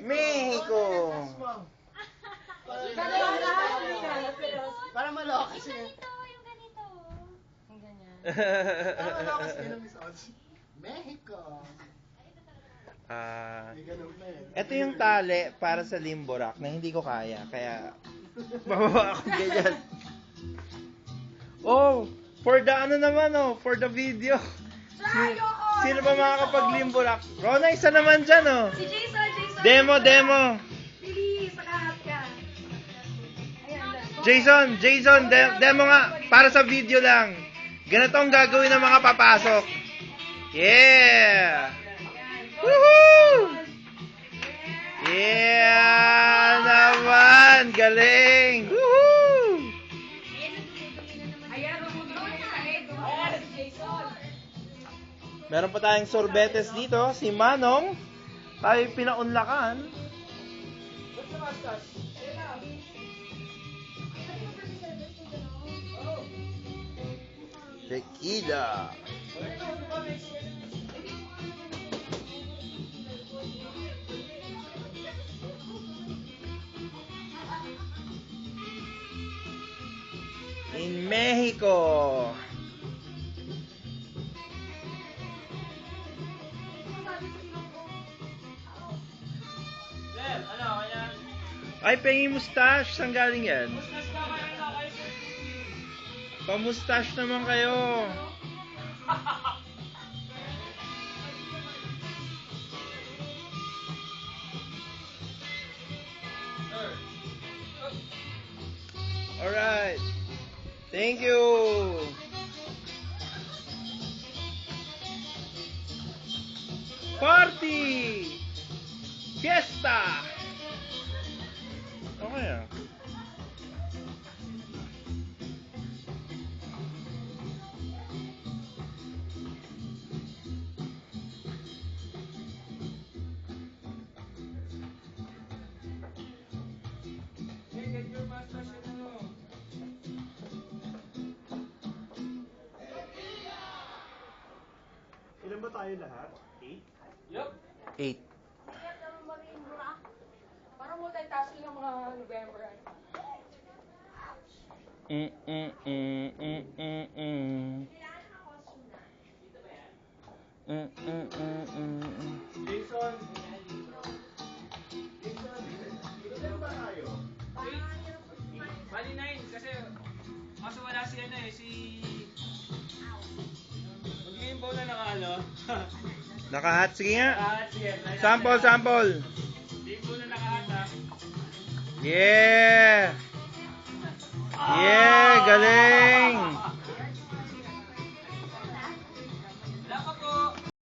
Mexico. Para maloka kasi. Yung ganito. Ang ganyan. Para maloka kasi ng Miss Oz. Mexico. May ganun na eh. Ito yung tali para sa limbo rock na hindi ko kaya. Kaya, bababa ako ganyan. Oh, for the ano naman oh, for the video. Sino ba makakapag-limbo rock? Rona, isa naman dyan oh. Si Jason! Demo. Please, makahat ka. Jason, demo nga. Para sa video lang. Ganito ang gagawin ng mga papasok. Yeah! Woohoo! Yeah naman! Galing! Woohoo! Meron pa tayong sorbetes dito. Si Manong. Tayo pinaunlakan. Tequila. In Mexico. Ay, pengi mustache. Saan galing yan? Pa-mustache naman kayo. Alright. Thank you. Party! Fiesta! Okay ah. Ilan ba tayo lahat? 8? Yup. 8. Parang multitasking ng mga November. Jason, ilan ba tayo? Bali 9 kasi kaso wala si ano eh, si... Mag-limbo na nakaano. Nakahat. Sige nga. Sige. Sample. Limbo na nakahat ha. Yeah! Yeah! Galing!